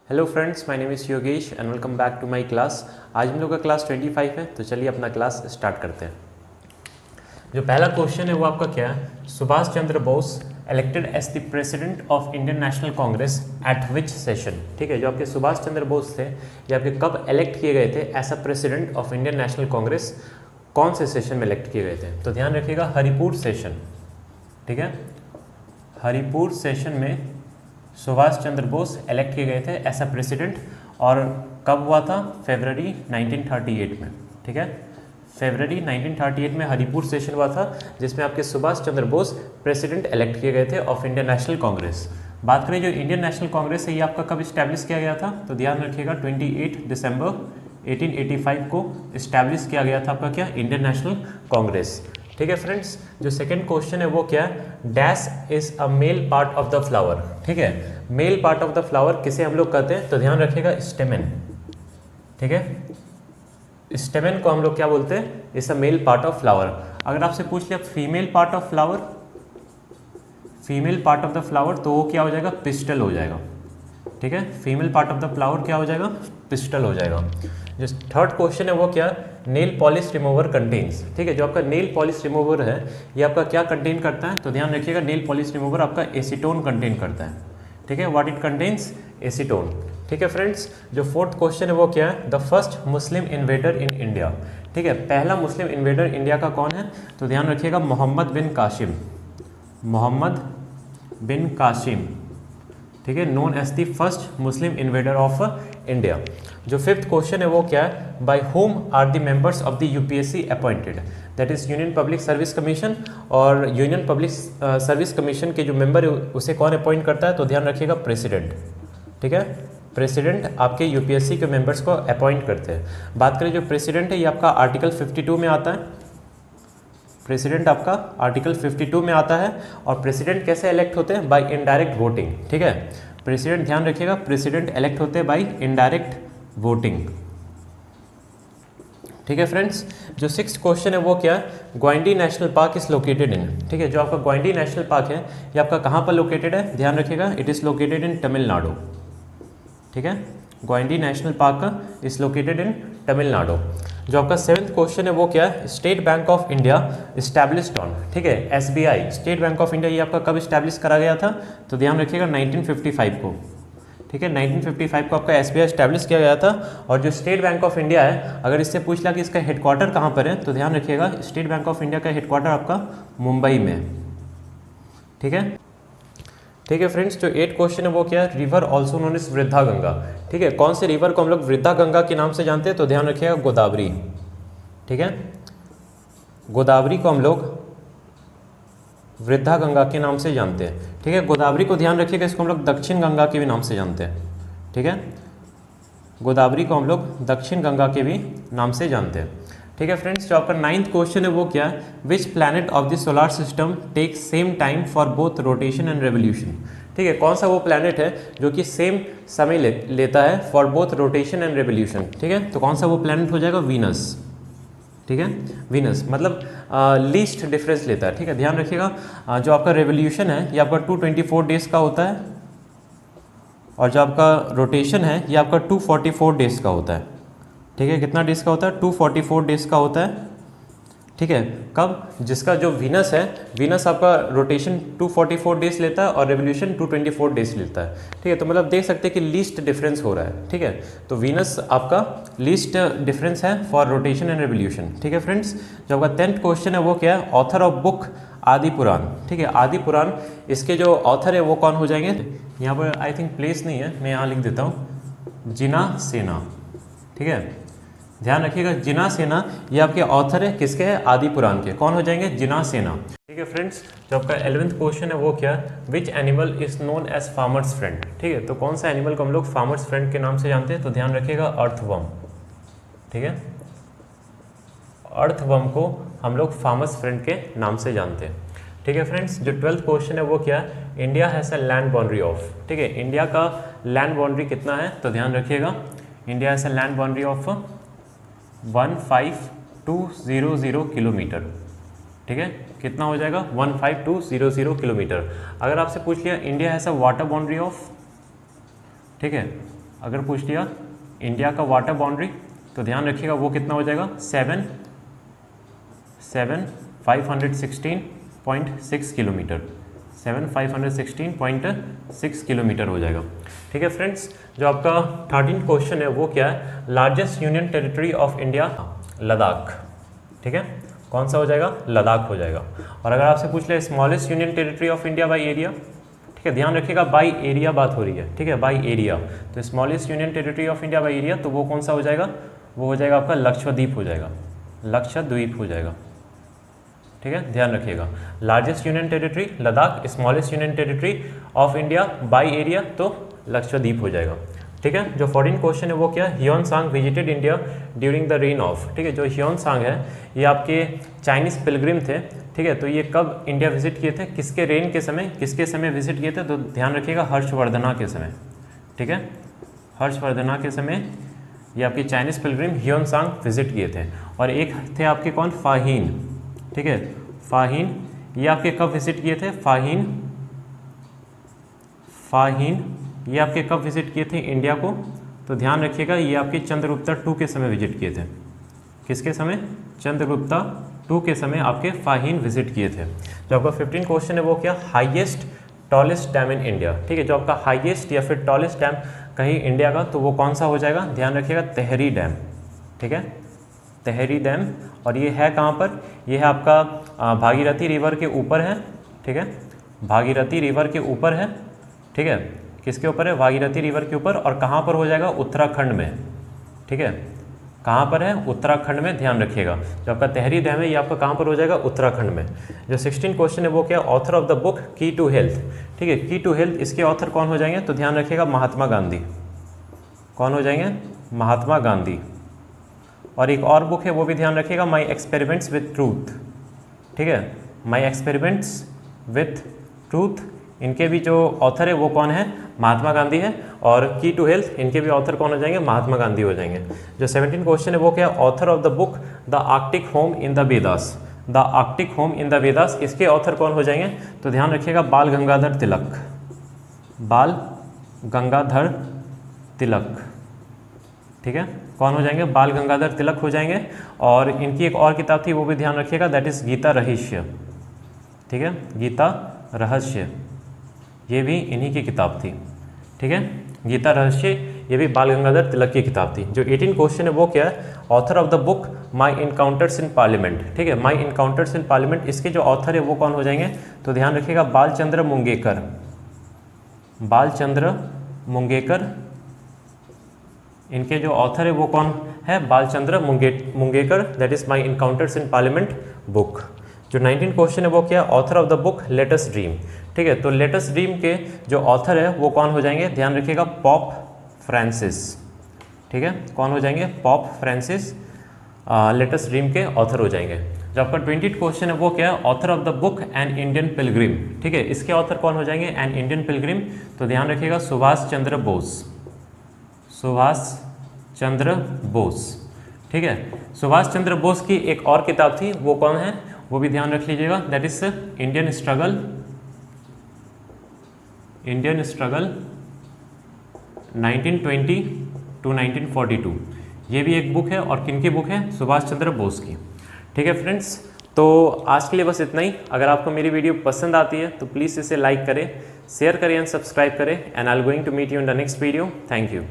Hello friends, my name is Yogesh and welcome back to my class. आज हम लोग का क्लास 25 है, तो चलिए अपना क्लास स्टार्ट करते हैं। जो पहला क्वेश्चन है वो आपका क्या है, Subhash Chandra Bose elected as the president of Indian national Congress at which session. ठीक है, जो आपके सुभाष चंद्र बोस थे ये आपके कब इलेक्ट किए गए थे as a president of Indian national Congress, कौन से सेशन में इलेक्ट किए गए थे? तो ध्यान रखिएगा, हरिपुर सेशन। ठीक है, हरिपुर सेशन में सुभाष चंद्र बोस इलेक्ट किए गए थे एज अ प्रेसिडेंट। और कब हुआ था? फरवरी 1938 में। ठीक है, फरवरी 1938 में हरिपुर सेशन हुआ था, जिसमें आपके सुभाष चंद्र बोस प्रेसिडेंट इलेक्ट किए गए थे ऑफ इंडियन नेशनल कांग्रेस। बात करें जो इंडियन नेशनल कांग्रेस है, ये आपका कब इस्टेब्लिश किया गया था? तो ध्यान रखिएगा, 28 दिसंबर 1885 को इस्टेब्लिश किया गया था आपका क्या, इंडियन नेशनल कांग्रेस। ठीक है फ्रेंड्स, जो सेकंड क्वेश्चन है वो क्या है, dash is a male part of the flower. ठीक है, male part of the flower किसे हम लोग कहते हैं? तो ध्यान रखिएगा, स्टेमेन। ठीक है, स्टेमेन को हम लोग क्या बोलते हैं? Is a male part of flower. अगर आपसे पूछ लिया female part of flower, female part of the flower, तो वो क्या हो जाएगा? पिस्टल हो जाएगा। ठीक है, female part of the flower क्या हो जाएगा? पिस्टल हो जाएगा। जो थर्ड क्वेश्चन है वो क्या, नेल पॉलिश रिमूवर कंटेन्स। ठीक है, जो आपका नेल पॉलिश रिमूवर है ये आपका क्या कंटेन करता है? तो ध्यान रखिएगा, नेल पॉलिश रिमूवर आपका एसीटोन कंटेन करता है। ठीक है, व्हाट इट कंटेन्स? एसीटोन। ठीक है फ्रेंड्स, जो फोर्थ क्वेश्चन है वो क्या है, the first Muslim invader in India. ठीक है, पहला मुस्लिम इन्वेडर इंडिया का कौन है? तो ध्यान रखिएगा, मोहम्मद बिन कासिम। मोहम्मद बिन कासिम, ठीक है, known as the first Muslim invader of India. जो फिफ्थ क्वेश्चन है वो क्या है, by whom are the members of the UPSC appointed, that is Union Public Service Commission. और यूनियन पब्लिक सर्विस कमीशन के जो मेंबर है उसे कौन अपॉइंट करता है? तो ध्यान रखिएगा, प्रेसिडेंट। ठीक है, प्रेसिडेंट आपके यूपीएससी के मेंबर्स को अपॉइंट करते हैं। बात करें जो प्रेसिडेंट है ये आपका आर्टिकल 52 में आता है। प्रेसिडेंट आपका आर्टिकल 52 में आता है। और प्रेसिडेंट कैसे इलेक्ट होते हैं? By indirect voting. ठीक है, प्रेसिडेंट ध्यान रखिएगा, प्रेसिडेंट इलेक्ट होते हैं बाय इनडायरेक्ट वोटिंग। ठीक है फ्रेंड्स, जो सिक्स क्वेश्चन है वो क्या है, Guindy national park is located in. ठीक है, जो आपका ग्वाइंडी नेशनल पार्क है ये आपका कहाँ पर लोकेटेड है? ध्यान रखिएगा, it is located in Tamil Nadu. ठीक है, Guindy national park is located इन तमिलनाडु। जो आपका सेवन्थ क्वेश्चन है वो क्या है, state bank of India established on. ठीक है, SBI, state bank of India, ये आपका कब इस्टेब्लिश करा गया था? तो ध्यान रखिएगा, 1955 को। ठीक है, 1955 को आपका एसबीआई इस्टेब्लिश किया गया था। और जो स्टेट बैंक ऑफ इंडिया है, अगर इससे पूछ लिया कि इसका हेडक्वार्टर कहाँ पर है, तो ध्यान रखिएगा, स्टेट बैंक ऑफ इंडिया का हेडक्वार्टर आपका मुंबई में है। ठीक है, ठीक है फ्रेंड्स, जो 8 क्वेश्चन है वो क्या है, रिवर ऑल्सो नोन एज वृद्धा गंगा। ठीक है, कौन से रिवर को हम लोग वृद्धा गंगा के नाम से जानते हैं? तो ध्यान रखिएगा, गोदावरी। ठीक है, गोदावरी को हम लोग वृद्धा गंगा के नाम से जानते हैं। ठीक है, गोदावरी को ध्यान रखिएगा, इसको हम लोग दक्षिण गंगा के भी नाम से जानते हैं। ठीक है, गोदावरी को हम लोग दक्षिण गंगा के भी नाम से जानते हैं। ठीक है फ्रेंड्स, जो आपका 9th क्वेश्चन है वो क्या है, which planet of the solar system take same time for both rotation and revolution. ठीक है, कौन सा वो प्लैनेट है जो कि सेम समय लेता है for both rotation and revolution. ठीक है, तो कौन सा वो प्लैनेट हो जाएगा? वीनस। ठीक है, वीनस मतलब लीस्ट डिफरेंस लेता है। ठीक है, ध्यान रखिएगा, जो आपका रेवोल्यूशन है ये आपका 224 डेज का होता है, और जो आपका रोटेशन है ये आपका 244 डेज का होता है। ठीक है, कितना डेज का होता है? 244 डेज का होता है। ठीक है, कब? जिसका जो वीनस है, वीनस आपका रोटेशन 244 डेज लेता है और रेवोल्यूशन 224 डेज लेता है। ठीक है, तो मतलब देख सकते हैं कि लीस्ट डिफरेंस हो रहा है। ठीक है, तो वीनस आपका लीस्ट डिफरेंस है फॉर रोटेशन एंड रेवोल्यूशन। ठीक है फ्रेंड्स, जो आपका 10th क्वेश्चन है वो क्या है, ऑथर ऑफ बुक आदि पुराण। ठीक है, आदि पुराण, इसके जो ऑथर है वो कौन हो जाएंगे? यहाँ पर आई थिंक प्लेस नहीं है, मैं यहाँ लिख देता हूँ, जिना सेना। ठीक है, ध्यान रखिएगा, जिना सेना ये आपके ऑथर है, किसके है? आदि पुराण के। कौन हो जाएंगे? जिना सेना। ठीक है फ्रेंड्स, जो आपका 11th क्वेश्चन है वो क्या है, which animal is known as farmers friend. ठीक है, तो कौन सा एनिमल को हम लोग फार्मर्स फ्रेंड के नाम से जानते हैं? तो ध्यान रखिएगा, अर्थवर्म। ठीक है, अर्थवर्म को हम लोग फार्मर्स फ्रेंड के नाम से जानते हैं। ठीक है फ्रेंड्स, जो 12th क्वेश्चन है वो क्या है, India has a land boundary of. ठीक है, इंडिया का लैंड बाउंड्री कितना है? तो ध्यान रखिएगा, India has a land boundary of 15200 kilometre. ठीक है, कितना हो जाएगा? 15200 किलोमीटर। अगर आपसे पूछ लिया India has a water boundary of, ठीक है, अगर पूछ लिया इंडिया का वाटर बाउंड्री तो ध्यान रखिएगा वो कितना हो जाएगा 516.6 किलोमीटर, 516.6 किलोमीटर हो जाएगा। ठीक है फ्रेंड्स, जो आपका 13 क्वेश्चन है वो क्या है, largest union territory of India Ladakh. ठीक है, कौन सा हो जाएगा, लद्दाख हो जाएगा। और अगर आपसे पूछ ले smallest union territory of India by area, ठीक है, ध्यान रखिएगा बाई एरिया बात हो रही है, ठीक है, बाई एरिया। तो smallest union territory of India by area तो वो कौन सा हो जाएगा, वो हो जाएगा आपका लक्षद्वीप हो जाएगा, लक्षद्वीप हो जाएगा। ठीक है, ध्यान रखिएगा largest union territory Ladakh, smallest union territory of India by area तो लक्षद्वीप हो जाएगा। ठीक है, जो 14 क्वेश्चन है वो क्या, ह्योन सांग visited India during the rain of. ठीक है, जो ह्योन सांग है ये आपके चाइनीज पिलग्रिम थे। ठीक है, तो ये कब इंडिया विजिट किए थे, किसके रेन के समय, किसके समय विजिट किए थे, तो ध्यान रखिएगा हर्षवर्धना के समय। ठीक है, हर्षवर्धना के समय ये आपकी चाइनीज पिलग्रिम ह्योन सांग विजिट किए थे। और एक थे आपके कौन, फाहीन। ठीक है, फाहीन ये आपके कब विजिट किए थे, फाहीन ये आपके कब विजिट किए थे इंडिया को, तो ध्यान रखिएगा ये आपके चंद्रगुप्ता 2 के समय विजिट किए थे। किसके समय, चंद्रगुप्ता 2 के समय आपके फाहीन विजिट किए थे। जो आपका 15 क्वेश्चन है वो क्या, highest tallest dam in India. ठीक है, जो आपका हाईएस्ट या फिर टॉलेस्ट डैम कहीं इंडिया का तो वो कौन सा हो जाएगा, ध्यान रखिएगा तेहरी डैम। ठीक है, तेहरी डैम। और ये है कहाँ पर, ये है आपका भागीरथी रिवर के ऊपर है। ठीक है, भागीरथी रिवर के ऊपर है। ठीक है, किसके ऊपर है, भागीरथी रिवर के ऊपर। और कहाँ पर हो जाएगा, उत्तराखंड में। ठीक है, कहाँ पर है, उत्तराखंड में, ध्यान रखिएगा। जो आपका तेहरी डैम है ये आपका कहाँ पर हो जाएगा, उत्तराखंड में। जो 16 क्वेश्चन है वो क्या, ऑथर ऑफ द बुक की टू हेल्थ। ठीक है, की टू हेल्थ इसके ऑथर कौन हो जाएंगे, तो ध्यान रखिएगा महात्मा गांधी। कौन हो जाएंगे, महात्मा गांधी। और एक और बुक है वो भी ध्यान रखिएगा, माई एक्सपेरिमेंट्स विथ ट्रूथ। ठीक है, माई एक्सपेरिमेंट्स विथ ट्रूथ, इनके भी जो ऑथर है वो कौन है, महात्मा गांधी है। और की टू हेल्थ इनके भी ऑथर कौन हो जाएंगे, महात्मा गांधी हो जाएंगे। जो 17 क्वेश्चन है वो क्या, author of the book the Arctic home in the Vedas. The Arctic home in the Vedas, इसके ऑथर कौन हो जाएंगे, तो ध्यान रखिएगा बाल गंगाधर तिलक, बाल गंगाधर तिलक। ठीक है, कौन हो जाएंगे, बाल गंगाधर तिलक हो जाएंगे। और इनकी एक और किताब थी वो भी ध्यान रखिएगा, दैट इज गीता रहस्य। ठीक है, गीता रहस्य ये भी इन्हीं की किताब थी। ठीक है, गीता रहस्य ये भी बाल गंगाधर तिलक की किताब थी। जो 18 क्वेश्चन है वो क्या है, author of the book my encounters in parliament. ठीक है, माई इनकाउंटर्स इन पार्लियामेंट इसके जो ऑथर है वो कौन हो जाएंगे, तो ध्यान रखिएगा बालचंद्र मुंगेकर, बालचंद्र मुंगेकर। इनके जो ऑथर है वो कौन है, Balchandra Mungekar, that is my encounters in parliament book. जो 19 क्वेश्चन है वो क्या, author of the book let us dream. ठीक है, तो लेट अस ड्रीम के जो ऑथर है वो कौन हो जाएंगे, ध्यान रखिएगा पॉप फ्रांसिस। ठीक है, कौन हो जाएंगे, pop Francis late us dream के ऑथर हो जाएंगे। जो आपका 20 क्वेश्चन है वो क्या है, author of the book an Indian Pilgrim. ठीक है, इसके ऑथर कौन हो जाएंगे, एन इंडियन पिलग्रिम, तो ध्यान रखिएगा सुभाष चंद्र बोस, सुभाष चंद्र बोस। ठीक है, सुभाष चंद्र बोस की एक और किताब थी वो कौन है, वो भी ध्यान रख लीजिएगा, that is Indian struggle, Indian struggle 1920 to 1942। ये भी एक बुक है, और किनकी बुक है, सुभाष चंद्र बोस की। ठीक है फ्रेंड्स, तो आज के लिए बस इतना ही। अगर आपको मेरी वीडियो पसंद आती है तो प्लीज़ इसे लाइक करें, शेयर करें एंड सब्सक्राइब करें। And I am going to meet you in the next video. Thank you.